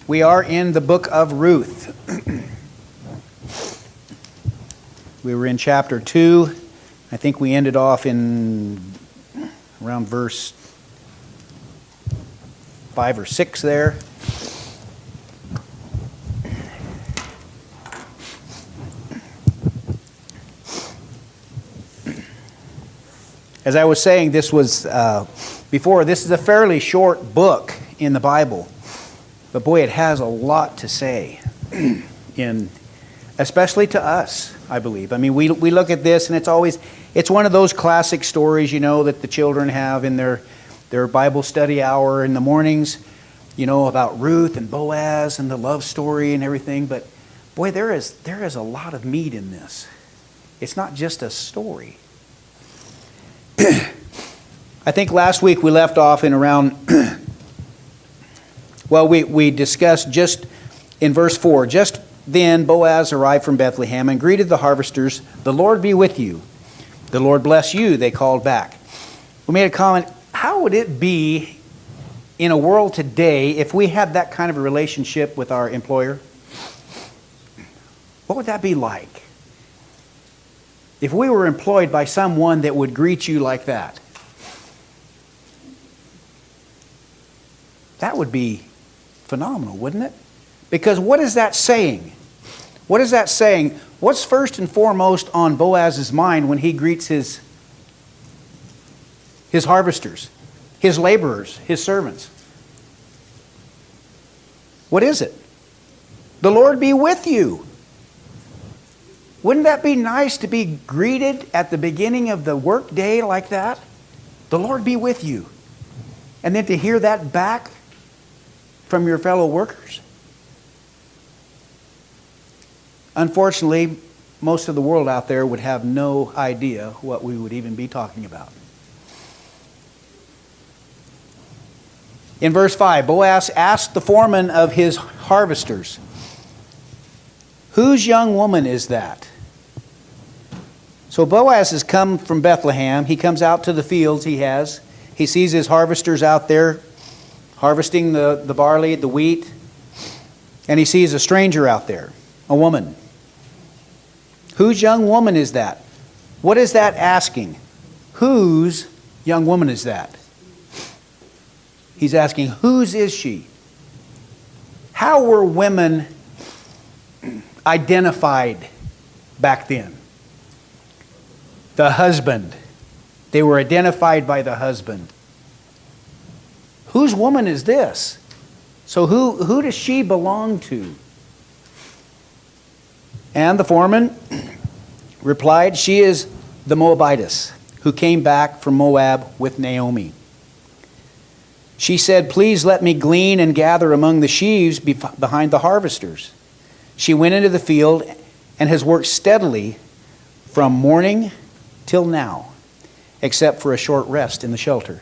We are in the book of Ruth. We were in chapter 2. I think we ended off in around verse 5 or 6 there. As I was saying, this was before, this is a fairly short book in the Bible. But boy, it has a lot to say, especially to us, I believe. I mean, we look at this, and it's one of those classic stories, that the children have in their Bible study hour in the mornings, about Ruth and Boaz and the love story and everything. But boy, there is a lot of meat in this. It's not just a story. I think last week we left off in around... Well, we discussed just in verse 4, just then Boaz arrived from Bethlehem and greeted the harvesters. "The Lord be with you." "The Lord bless you," they called back. We made a comment, how would it be in a world today if we had that kind of a relationship with our employer? What would that be like? If we were employed by someone that would greet you like that? That would be phenomenal, wouldn't it? Because what is that saying? What is that saying? What's first and foremost on Boaz's mind when he greets his harvesters, his laborers, his servants? What is it? "The Lord be with you." Wouldn't that be nice to be greeted at the beginning of the work day like that? "The Lord be with you." And then to hear that back from your fellow workers? Unfortunately, most of the world out there would have no idea what we would even be talking about. In verse 5, Boaz asked the foreman of his harvesters, "Whose young woman is that?" So Boaz has come from Bethlehem. He comes out to the fields He sees his harvesters out there harvesting the barley, the wheat, and he sees a stranger out there, a woman. Whose young woman is that? What is that asking? Whose young woman is that? He's asking, whose is she? How were women identified back then? The husband. They were identified by the husband. Whose woman is this? So who does she belong to? And the foreman replied, "She is the Moabitess who came back from Moab with Naomi. She said, 'Please let me glean and gather among the sheaves behind the harvesters.' She went into the field and has worked steadily from morning till now, except for a short rest in the shelter."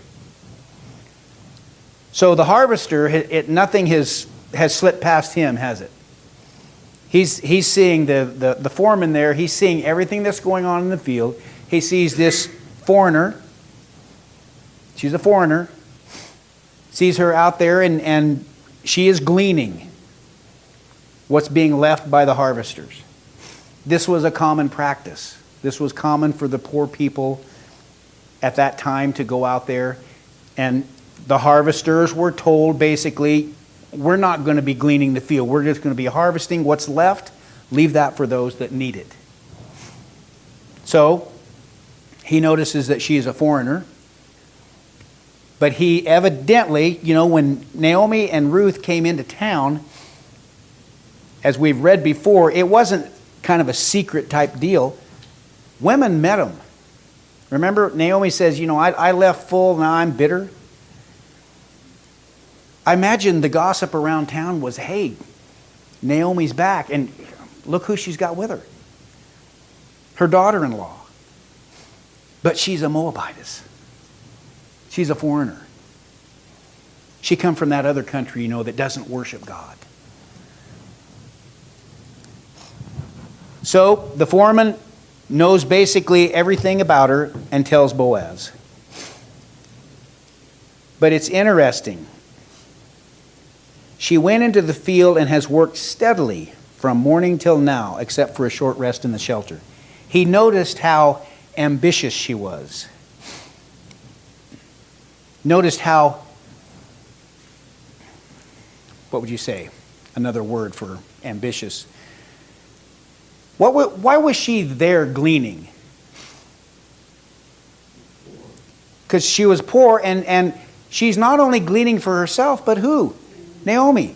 So the harvester, nothing has slipped past him, has it? He's seeing the foreman there. He's seeing everything that's going on in the field. He sees this foreigner. She's a foreigner. Sees her out there, and she is gleaning what's being left by the harvesters. This was a common practice. This was common for the poor people at that time to go out there, and the harvesters were told basically, we're not going to be gleaning the field. We're just going to be harvesting what's left. Leave that for those that need it. So he notices that she is a foreigner. But he evidently, when Naomi and Ruth came into town, as we've read before, it wasn't kind of a secret type deal. Women met them. Remember, Naomi says, I left full, now I'm bitter. I imagine the gossip around town was, hey, Naomi's back, and look who she's got with her. Her daughter-in-law. But she's a Moabitess. She's a foreigner. She come from that other country, that doesn't worship God. So the foreman knows basically everything about her and tells Boaz. But it's interesting. She went into the field and has worked steadily from morning till now, except for a short rest in the shelter. He noticed how ambitious she was. Noticed how, what would you say? Another word for ambitious. Why was she there gleaning? Because she was poor, and she's not only gleaning for herself, but who? Naomi.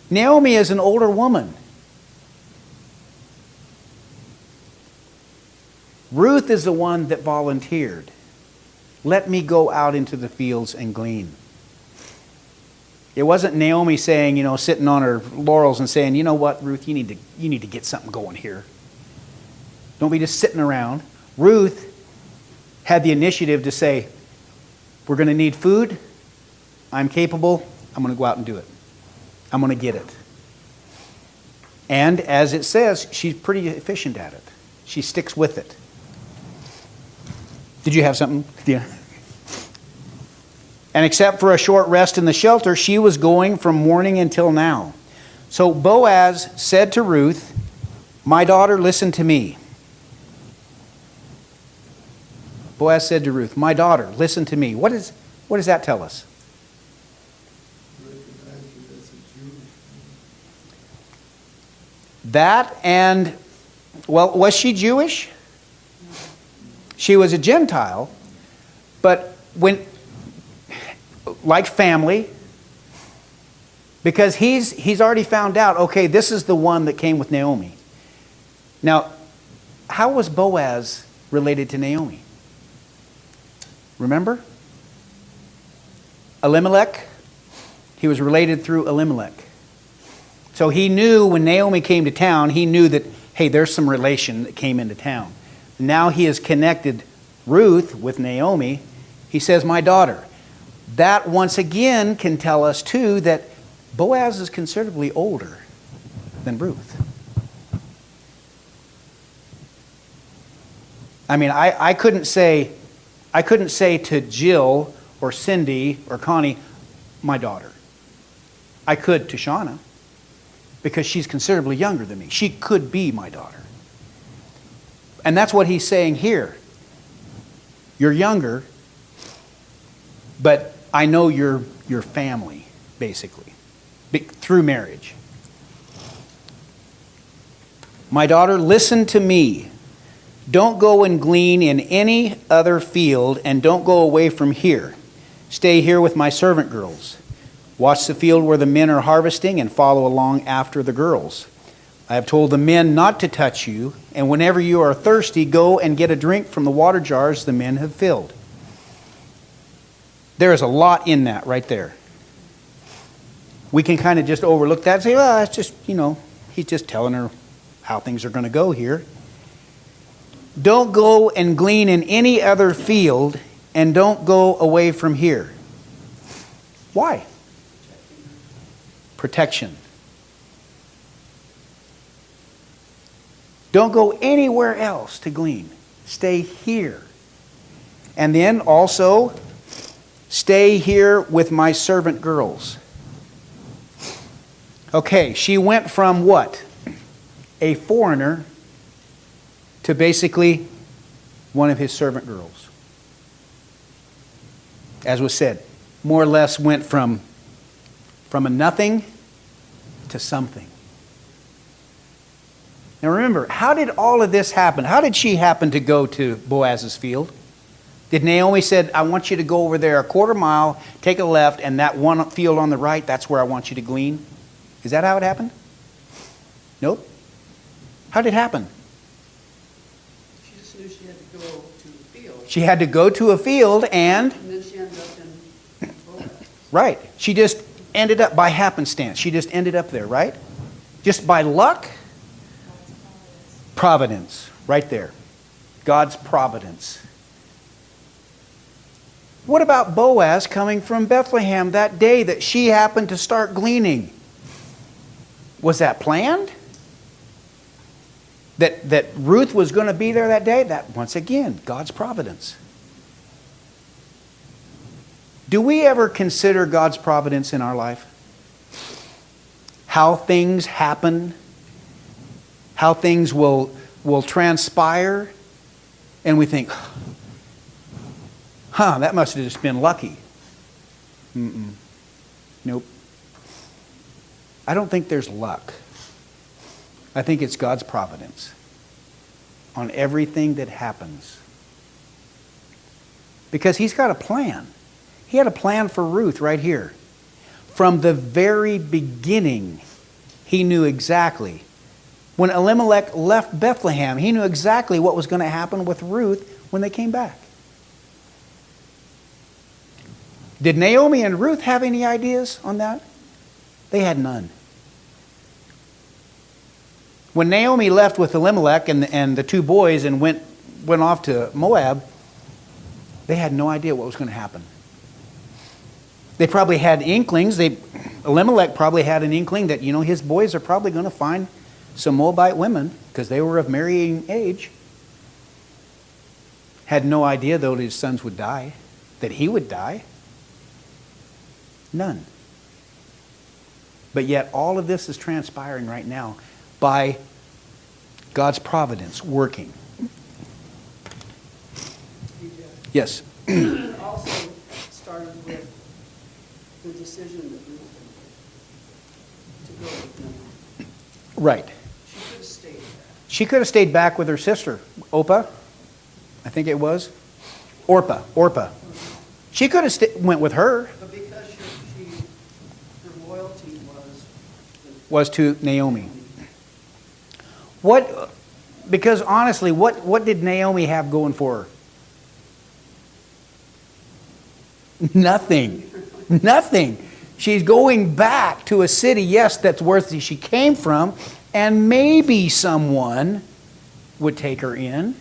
Naomi is an older woman. Ruth is the one that volunteered. Let me go out into the fields and glean. It wasn't Naomi saying, sitting on her laurels and saying, you know what, Ruth, you need to get something going here. Don't be just sitting around. Ruth had the initiative to say, we're going to need food. I'm capable. I'm going to go out and do it. I'm going to get it. And as it says, she's pretty efficient at it. She sticks with it. Did you have something? Yeah. And except for a short rest in the shelter, she was going from morning until now. So Boaz said to Ruth, my daughter, listen to me. Boaz said to Ruth, my daughter, listen to me. What does that tell us? That and, well, was she Jewish? She was a Gentile, but like family, because he's already found out, okay, this is the one that came with Naomi. Now, how was Boaz related to Naomi? Remember? Elimelech? He was related through Elimelech. So he knew when Naomi came to town, he knew that, hey, there's some relation that came into town. Now he has connected Ruth with Naomi. He says, my daughter. That once again can tell us too that Boaz is considerably older than Ruth. I mean, I couldn't say to Jill or Cindy or Connie, my daughter. I could to Shauna, because she's considerably younger than me. She could be my daughter. And that's what he's saying here. You're younger, but I know you're your family, basically, through marriage. My daughter, listen to me. Don't go and glean in any other field, and don't go away from here. Stay here with my servant girls. Watch the field where the men are harvesting and follow along after the girls. I have told the men not to touch you, and whenever you are thirsty, go and get a drink from the water jars the men have filled. There is a lot in that right there. We can kind of just overlook that and say, well, it's just, he's just telling her how things are going to go here. Don't go and glean in any other field, and don't go away from here. Why? Protection. Don't go anywhere else to glean. Stay here. And then also, stay here with my servant girls. Okay, she went from what? A foreigner to basically one of his servant girls. As was said, more or less went from a nothing to something. Now remember, how did all of this happen? How did she happen to go to Boaz's field? Did Naomi said, I want you to go over there a quarter mile, take a left, and that one field on the right, that's where I want you to glean? Is that how it happened? Nope. How did it happen? She just knew she had to go to the field. She had to go to a field And then she ended up in Boaz. Right. She just ended up by happenstance. She just ended up there, right? Just by luck? Providence. Right there. God's providence. What about Boaz coming from Bethlehem that day that she happened to start gleaning? Was that planned? That Ruth was going to be there that day? That, once again, God's providence. Do we ever consider God's providence in our life? how things happen, how things will transpire, and we think, that must have just been lucky. Nope. I don't think there's luck. I think it's God's providence on everything that happens. Because He's got a plan. He had a plan for Ruth right here. From the very beginning, He knew exactly. When Elimelech left Bethlehem, he knew exactly what was going to happen with Ruth when they came back. Did Naomi and Ruth have any ideas on that? They had none. When Naomi left with Elimelech and the two boys and went off to Moab, they had no idea what was going to happen. They probably had inklings. Elimelech probably had an inkling that, his boys are probably going to find some Moabite women because they were of marrying age. Had no idea, though, that his sons would die, that he would die. None. But yet all of this is transpiring right now by God's providence working. Yes. It also started with the decision that Ruth made to go with Naomi. Right. She could have stayed there. She could have stayed back with her sister, Orpah, I think it was. Orpah. She could have went with her. But because her loyalty Was to Naomi. Because honestly, what did Naomi have going for her? Nothing. Nothing. She's going back to a city, yes, that's where she came from, and maybe someone would take her in.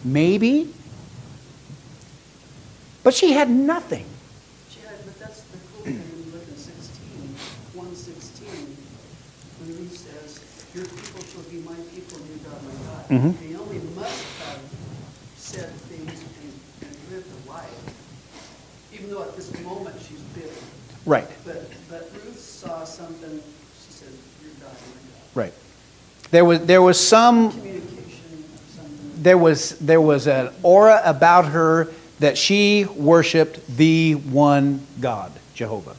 Maybe. But she had nothing. But that's the cool thing when you look in 1:16, when Ruth says, "Your people shall be my people, and your God my God." Mm-hmm. Naomi must have said things and lived a life, even though at this moment she's bitter. Right. But Ruth saw something. She said, "Your God my God." Right. There was some Communication of something. there was an aura about her that she worshiped the one God, Jehovah.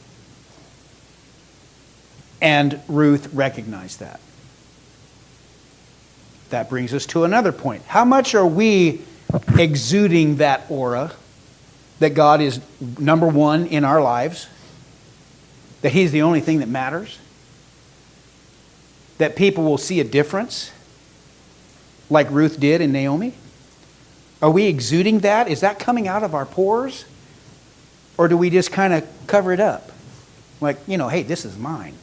And Ruth recognized that. That brings us to another point. How much are we exuding that aura that God is number one in our lives? That He's the only thing that matters? That people will see a difference like Ruth did in Naomi? Are we exuding that? Is that coming out of our pores? Or do we just kind of cover it up? Like, hey, this is mine.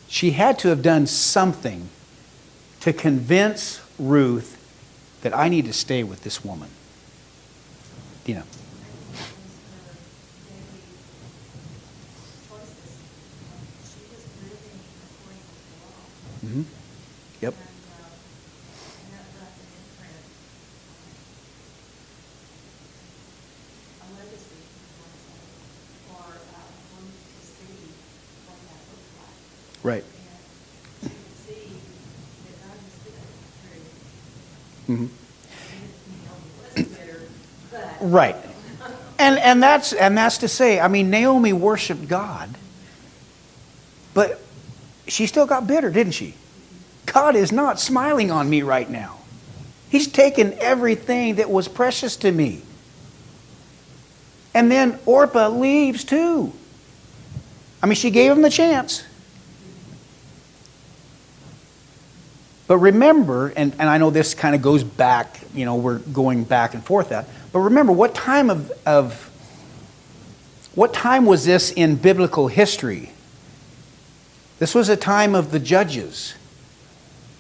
She had to have done something to convince Ruth that I need to stay with this woman. Dina. Mm-hmm. Yep. Right. Mm-hmm. Right. And that's to say, Naomi worshiped God, but she still got bitter, didn't she? God is not smiling on me right now. He's taken everything that was precious to me. And then Orpah leaves too. She gave him the chance. But remember, and I know this kind of goes back, we're going back and forth that, but remember, what time was this in biblical history? This was a time of the judges.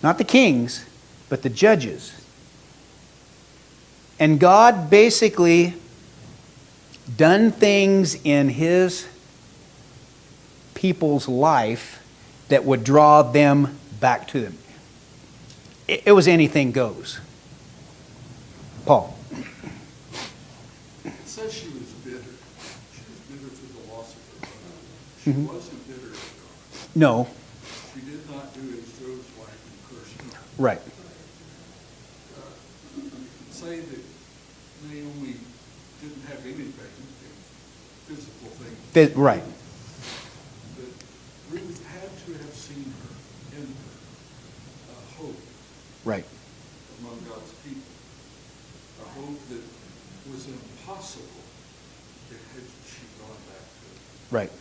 Not the kings, but the judges. And God basically done things in His people's life that would draw them back to them. It was anything goes. Paul. It says she was bitter. She was bitter for the loss of her She Mhm. wasn't bitter at God. No. She did not do as Job's wife and curse him. Right. Say that Naomi didn't have anything, physical things. Right. But Ruth had to have seen her in her hope Right. among God's people. A hope that was impossible had she gone back to it. Right.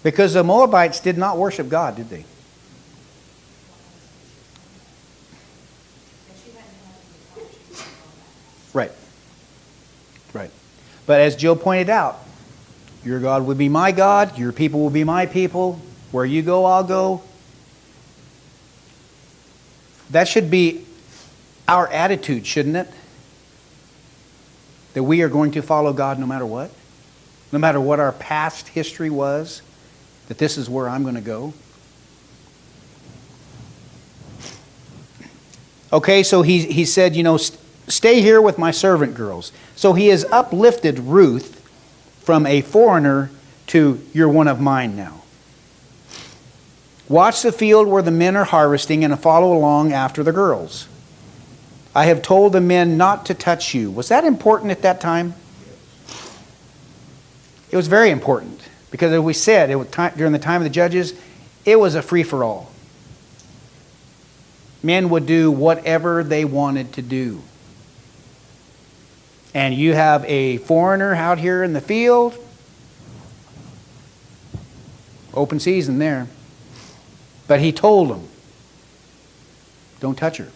Because the Moabites did not worship God, did they? Right. Right. But as Joe pointed out, your God will be my God, your people will be my people. Where you go, I'll go. That should be our attitude, shouldn't it? That we are going to follow God no matter what? No matter what our past history was, that this is where I'm going to go. Okay, so he said, stay here with my servant girls. So he has uplifted Ruth from a foreigner to you're one of mine now. Watch the field where the men are harvesting and follow along after the girls. I have told the men not to touch you. Was that important at that time? It was very important because, as we said, during the time of the judges, it was a free-for-all. Men would do whatever they wanted to do. And you have a foreigner out here in the field, open season there. But he told them, don't touch her.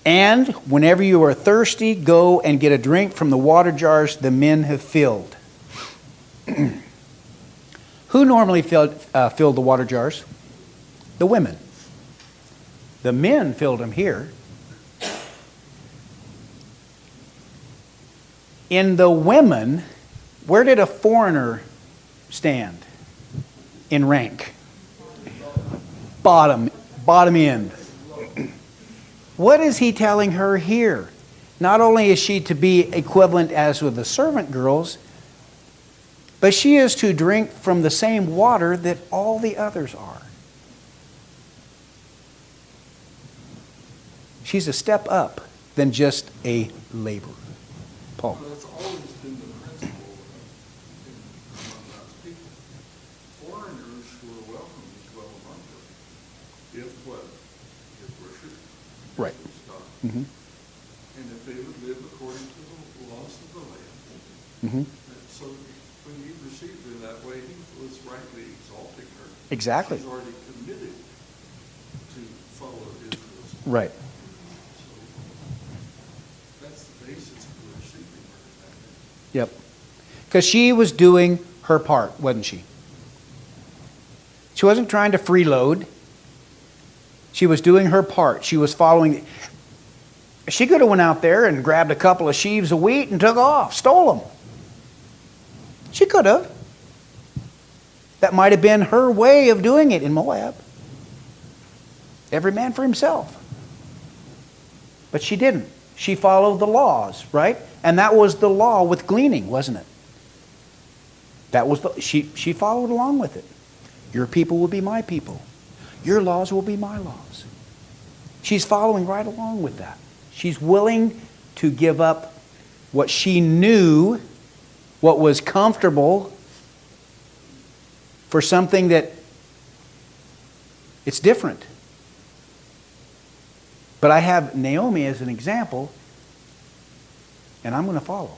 And whenever you are thirsty, go and get a drink from the water jars the men have filled. Who normally filled the water jars? The women. The men filled them here. In the women, where did a foreigner stand in rank? Bottom end. What is he telling her here? Not only is she to be equivalent as with the servant girls, but she is to drink from the same water that all the others are. She's a step up than just a laborer. Paul. Well, that's always been the principle among God's people. Foreigners were welcome to dwell among them. If what? If worship. Right. God. Mm-hmm. And if they would live according to the laws of the land. Mm-hmm. So when he received her that way, he was rightly exalting her. Exactly. She's already committed to follow Israel's. Right. That's the basis for receiving her. Yep. Because she was doing her part, wasn't she? She wasn't trying to freeload. She was doing her part. She was following. She could have went out there and grabbed a couple of sheaves of wheat and took off, stole them. She could have. That might have been her way of doing it in Moab. Every man for himself. But she didn't. She followed the laws, right? And that was the law with gleaning, wasn't it? That was she followed along with it. Your people will be my people. Your laws will be my laws. She's following right along with that. She's willing to give up what she knew, what was comfortable, for something that it's different. But I have Naomi as an example, and I'm going to follow.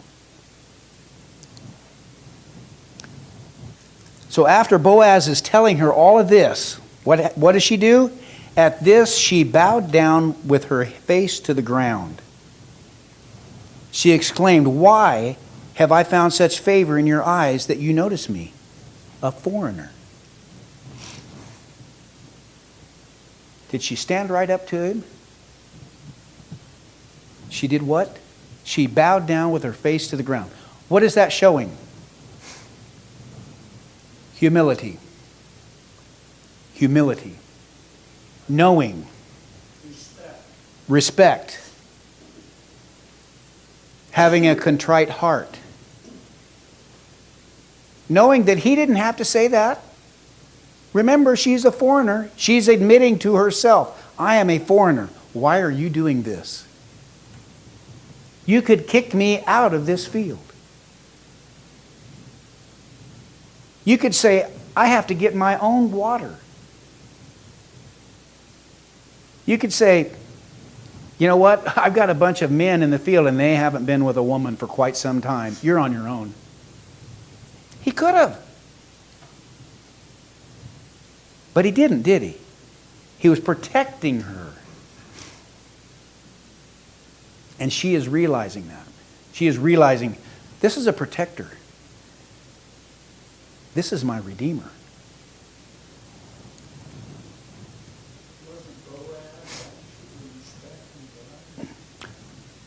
So after Boaz is telling her all of this, what does she do? At this, she bowed down with her face to the ground. She exclaimed, "Why have I found such favor in your eyes that you notice me, a foreigner?" Did she stand right up to him? She did what? She bowed down with her face to the ground. What is that showing? Humility. Humility. Knowing. Respect. Having a contrite heart. knowing that he didn't have to say that. Remember, she's a foreigner. She's admitting to herself, I am a foreigner. Why are you doing this? You could kick me out of this field. You could say, I have to get my own water. You could say, you know what? I've got a bunch of men in the field and they haven't been with a woman for quite some time. You're on your own. He could have. But he didn't, did he? He was protecting her. And she is realizing that. She is realizing, this is a protector. This is my Redeemer.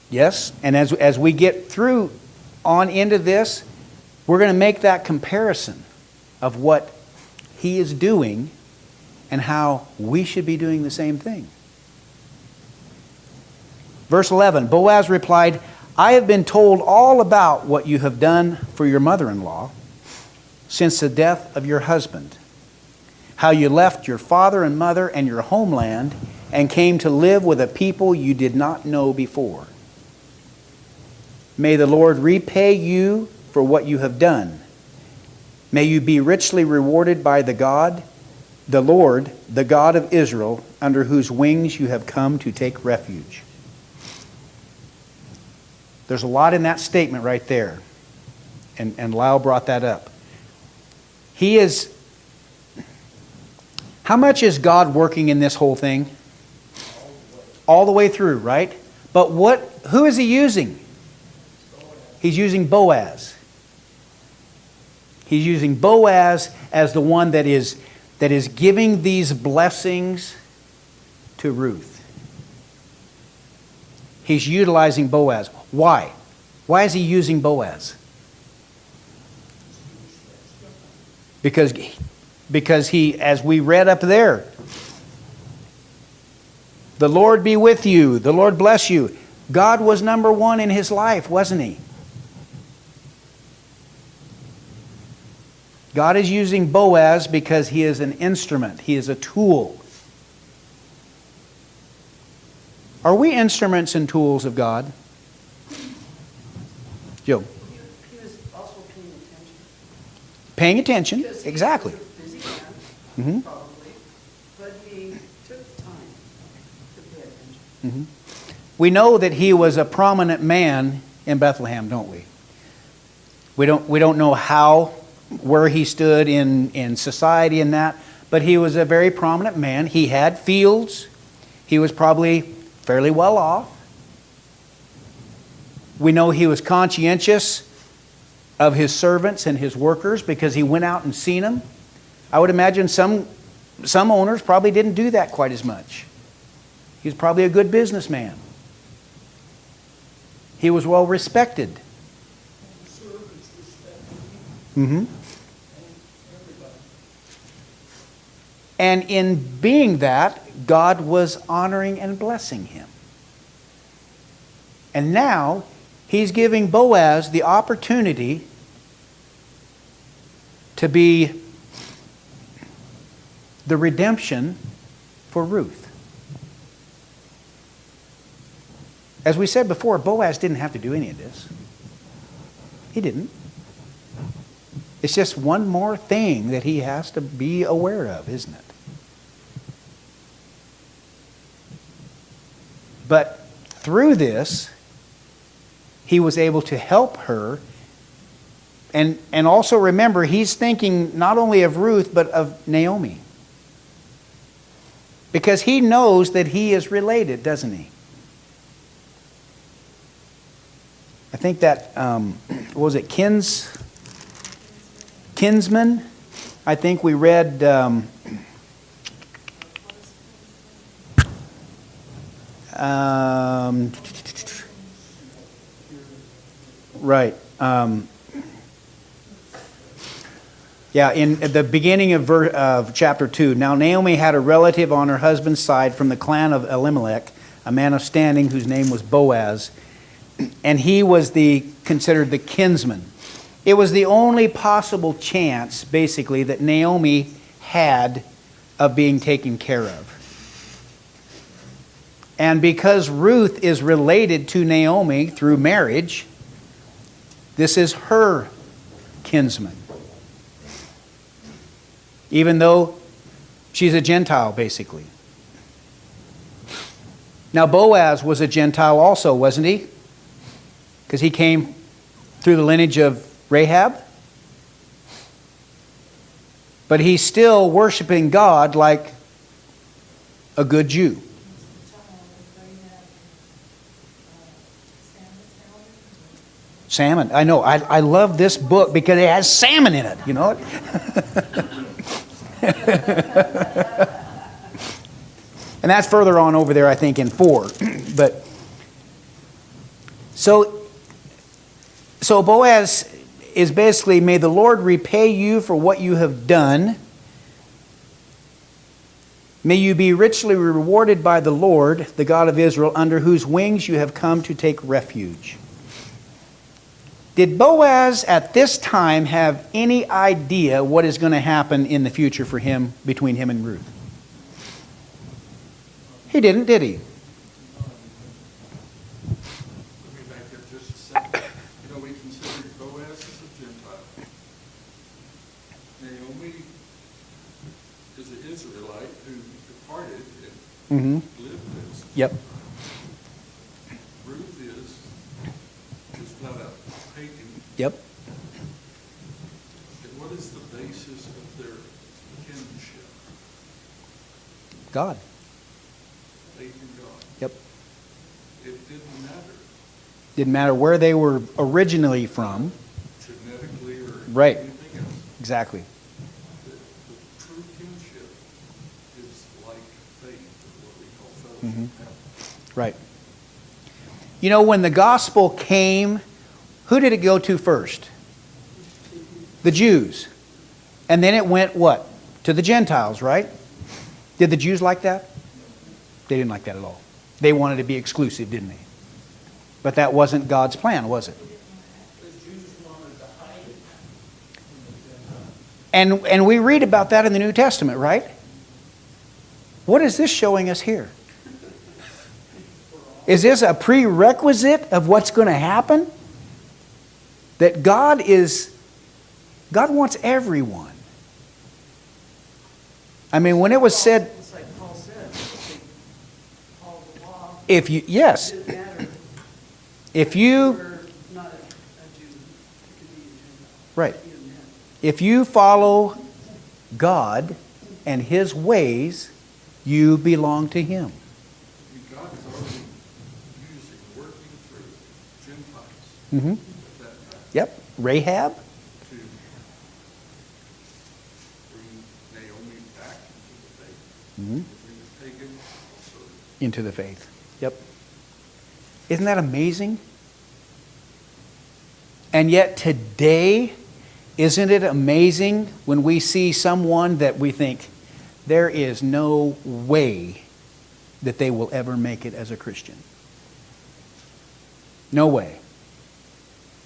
Yes, and as we get through on into this, we're going to make that comparison of what he is doing and how we should be doing the same thing. Verse 11, Boaz replied, I have been told all about what you have done for your mother-in-law since the death of your husband, how you left your father and mother and your homeland and came to live with a people you did not know before. May the Lord repay you for what you have done. May you be richly rewarded by the Lord, the God of Israel, under whose wings you have come to take refuge. There's a lot in that statement right there. And Lyle brought that up. How much is God working in this whole thing? All the way through, right? But who is he using? He's using Boaz. He's using Boaz as the one that is giving these blessings to Ruth. He's utilizing Boaz. Why? Why is he using Boaz? Because he, as we read up there, the Lord be with you, the Lord bless you. God was number one in his life, wasn't he? God is using Boaz because he is an instrument. He is a tool. Are we instruments and tools of God? Joe? He was also paying attention. Paying attention, Because he exactly. was a busy man, probably, but he took the time to pay attention. We know that he was a prominent man in Bethlehem, don't we? We don't know where he stood in society and that, but he was a very prominent man. He had fields. He was probably fairly well off. We know he was conscientious of his servants and his workers because he went out and seen them. I would imagine some owners probably didn't do that quite as much. He was probably a good businessman. He was well respected. And in being that, God was honoring and blessing him. And now, he's giving Boaz the opportunity to be the redemption for Ruth. As we said before, Boaz didn't have to do any of this. He didn't. It's just one more thing that he has to be aware of, isn't it? But through this, he was able to help her. And also remember, he's thinking not only of Ruth, but of Naomi. Because he knows that he is related, doesn't he? I think that, what was it, kinsman? I think we read... right. Yeah, in the beginning of chapter 2. Now Naomi had a relative on her husband's side from the clan of Elimelech, a man of standing whose name was Boaz, and he was considered the kinsman. It was the only possible chance, basically, that Naomi had of being taken care of. And because Ruth is related to Naomi through marriage, this is her kinsman. Even though she's a Gentile, basically. Now, Boaz was a Gentile also, wasn't he? Because he came through the lineage of Rahab. But he's still worshiping God like a good Jew. Salmon. I know. I love this book because it has salmon in it. You know it? And that's further on over there, I think, in 4. But so Boaz is basically, may the Lord repay you for what you have done. May you be richly rewarded by the Lord, the God of Israel, under whose wings you have come to take refuge. Did Boaz at this time have any idea what is going to happen in the future for him, between him and Ruth? He didn't, did he? Let me back up just a second. You know, we consider Boaz as a Gentile. Naomi is an Israelite who departed and lived this. Yep. Ruth is not a pagan. Yep. And what is the basis of their kinship? God. Faith in God. Yep. It didn't matter Didn't matter where they were originally from. genetically or Right. anything else. Exactly. The true kinship is like faith, or what we call fellowship. Right. You know, when the gospel came, who did it go to first? The Jews. And then it went what? To the Gentiles, right? Did the Jews like that? They didn't like that at all. They wanted to be exclusive, didn't they? But that wasn't God's plan, was it? And we read about that in the New Testament, right? What is this showing us here? Is this a prerequisite of what's going to happen? That God wants everyone. I mean, when it was said, It's like Paul said, all the law, if you, yes, it didn't matter. if you, We're not a Jew, it could be a Gentile. right, Be a man. if you follow God and His ways, you belong to Him. God is already using, working through Gentiles Mm-hmm. at that time Yep. Rahab. to bring Naomi back into the faith. Mm-hmm. Bring the pagan also. Into the faith. Yep. Isn't that amazing? And yet today, isn't it amazing when we see someone that we think there is no way that they will ever make it as a Christian? No way.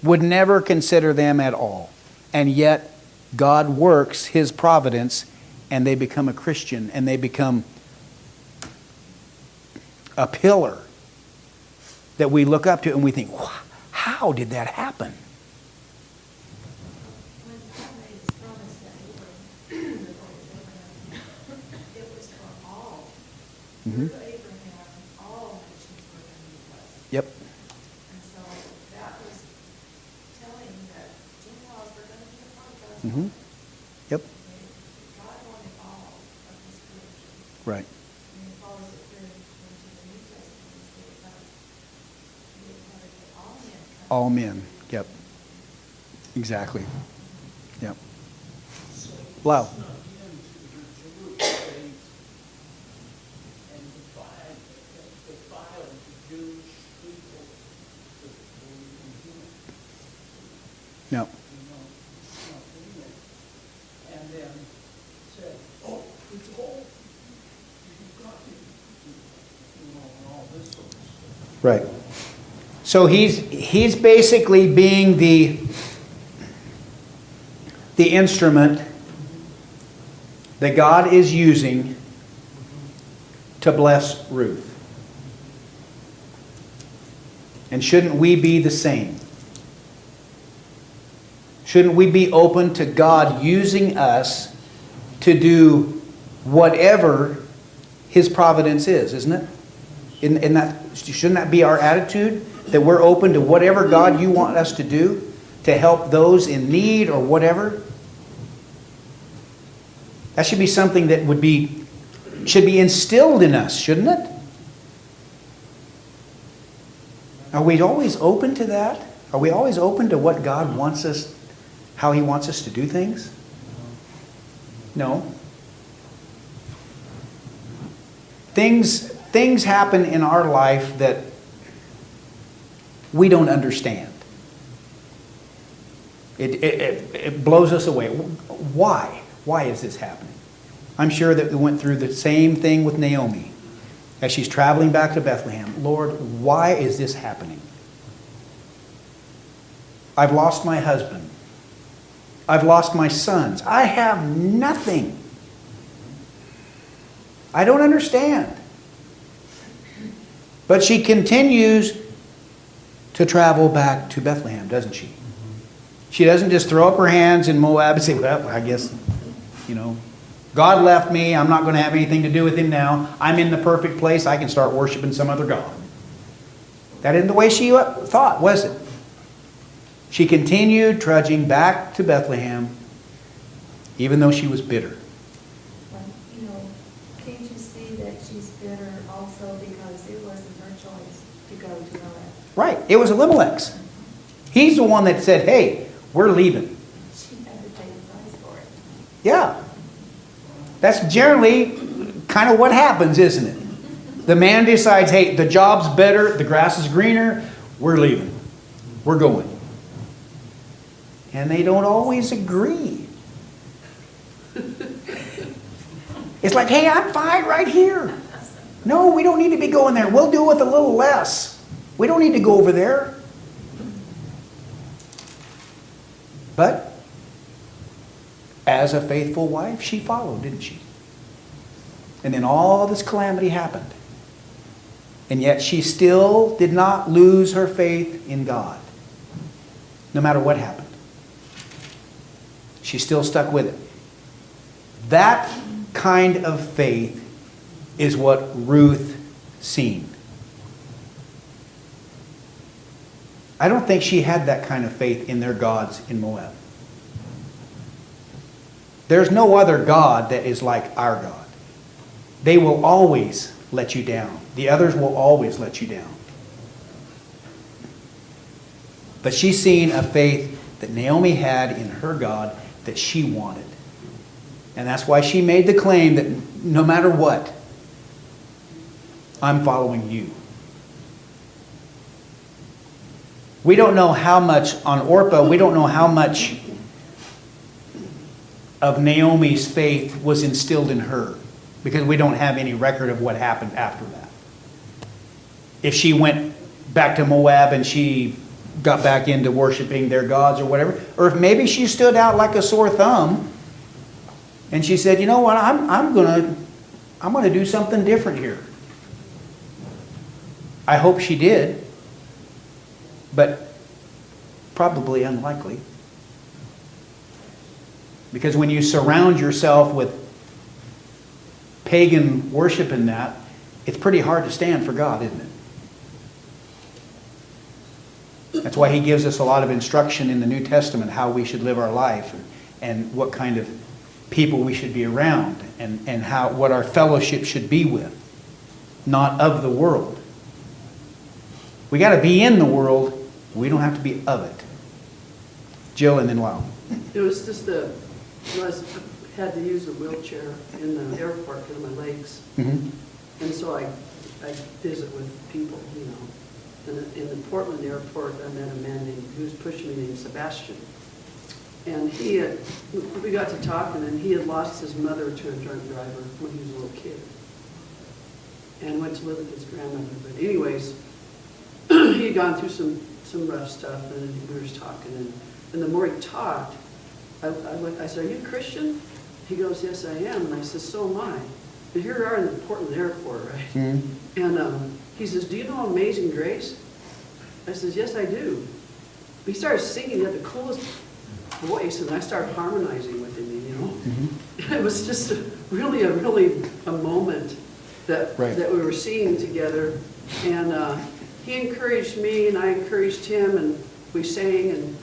Would never consider them at all. And yet God works His providence and they become a Christian and they become a pillar that we look up to and we think, how did that happen? When God made His promise to Abraham, it was for all. Mhm. Through Abraham, all nations were going to be blessed. Yep. And so that was telling that Gentiles were going to be a part of God's Mhm. plan. Yep. God wanted all of His creation. Right. And He follows it through into the New Testament. He said that He wanted that all men come. All men. Yep. Exactly. Yep. Wow. Yep. And then said, oh, it's old. You've got to, and all this sort of stuff. Right. So he's basically being the instrument that God is using to bless Ruth. And shouldn't we be the same? Shouldn't we be open to God using us to do whatever His providence is, isn't it? In that, shouldn't that be our attitude? That we're open to whatever God you want us to do to help those in need or whatever? That should be something that should be instilled in us, shouldn't it? Are we always open to that? Are we always open to what God wants us, how He wants us to do things? No. Things happen in our life that we don't understand. It blows us away. Why? Why is this happening? I'm sure that we went through the same thing with Naomi as she's traveling back to Bethlehem. Lord, why is this happening? I've lost my husband. I've lost my sons. I have nothing. I don't understand. But she continues to travel back to Bethlehem, doesn't she? She doesn't just throw up her hands in Moab and say, well, I guess, God left me. I'm not going to have anything to do with Him now. I'm in the perfect place. I can start worshiping some other God. That isn't the way she thought, was it? She continued trudging back to Bethlehem, even though she was bitter. Can't you see that she's bitter also because it wasn't her choice to go to Moab? Right. It was Elimelech's. He's the one that said, hey, we're leaving. She had to pay the price for it. Yeah. That's generally kind of what happens, isn't it? The man decides, hey, the job's better, the grass is greener, we're leaving. We're going. And they don't always agree. It's like, hey, I'm fine right here. No, we don't need to be going there. We'll do it with a little less. We don't need to go over there. But as a faithful wife, she followed, didn't she? And then all this calamity happened. And yet she still did not lose her faith in God. No matter what happened. She still stuck with it. That kind of faith is what Ruth seen. I don't think she had that kind of faith in their gods in Moab. There's no other God that is like our God. They will always let you down. The others will always let you down. But she's seen a faith that Naomi had in her God that she wanted. And that's why she made the claim that no matter what, I'm following you. We don't know how much on Orpah, we don't know how much of Naomi's faith was instilled in her, because we don't have any record of what happened after that. If she went back to Moab and she got back into worshiping their gods or whatever, or if maybe she stood out like a sore thumb and she said, you know what, I'm gonna do something different here. I hope she did, but probably unlikely. Because when you surround yourself with pagan worship in that, it's pretty hard to stand for God, isn't it? That's why He gives us a lot of instruction in the New Testament how we should live our life and what kind of people we should be around and what our fellowship should be with, not of the world. We got to be in the world. We don't have to be of it. Jill and then Lyle. It was just I had to use a wheelchair in the airport because of my legs. Mm-hmm. And so I visit with people, And in the Portland airport, I met a man who was pushing me named Sebastian. And we got to talking, and he had lost his mother to a drunk driver when he was a little kid. And went to live with his grandmother. But anyways, he had gone through some rough stuff, and we were talking. And the more he talked, I said, are you a Christian? He goes, yes, I am. And I said, so am I. And here we are in the Portland airport, right? Mm-hmm. And he says, do you know Amazing Grace? I says, yes, I do. He started singing, he had the coolest voice, and I started harmonizing with him, you know? Mm-hmm. It was just really a moment that, Right. that we were seeing together. And he encouraged me, and I encouraged him, and we sang, and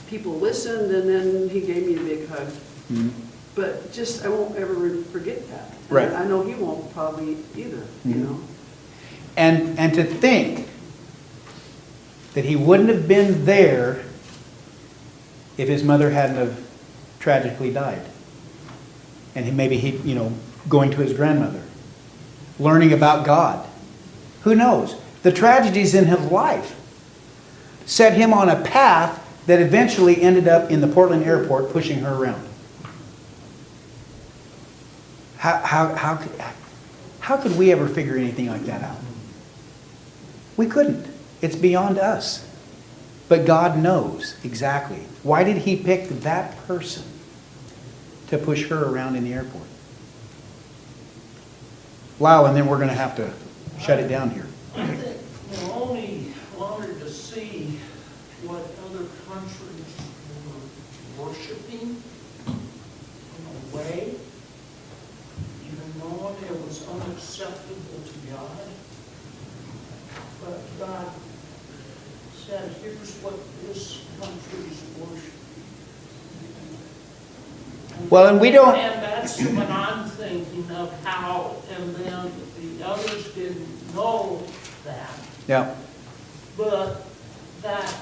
people listened, and then he gave me a big hug. Mm-hmm. But just, I won't ever forget that. And Right. I know he won't probably either, you Mhm. know? And to think that he wouldn't have been there if his mother hadn't have tragically died. And maybe he, going to his grandmother, learning about God. Who knows? The tragedies in his life set him on a path that eventually ended up in the Portland airport pushing her around. How could we ever figure anything like that out? We couldn't. It's beyond us. But God knows exactly. Why did he pick that person to push her around in the airport? Wow, and then we're going to have to shut it down here. I think Naomi wanted to see what other countries were worshiping in a way, even knowing it was unacceptable to God. But God said, here's what this country's worshiping. Well, and we don't- And that's what I'm thinking of how, and then the others didn't know that. Yeah. But that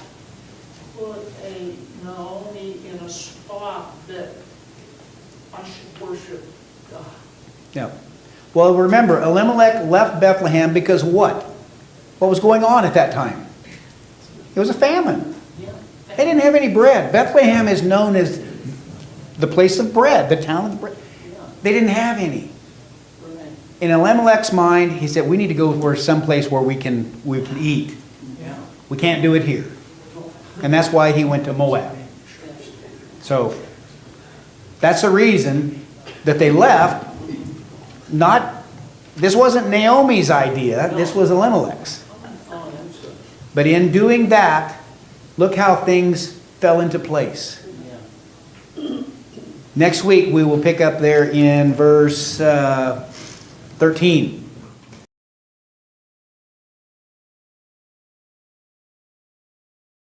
put a Naomi in a spot that I should worship God. Yeah. Well, remember, Elimelech left Bethlehem because what? What was going on at that time? It was a famine. Yeah. They didn't have any bread. Bethlehem is known as the place of bread, the town of bread. Yeah, They didn't have any. right. In Elimelech's mind, he said, we need to go someplace where we can eat. Yeah. We can't do it here. And that's why he went to Moab. So that's the reason that they left. This wasn't Naomi's idea, this was Elimelech's. Oh, that's it. But in doing that, look how things fell into place. Yeah. Next week we will pick up there in verse 13.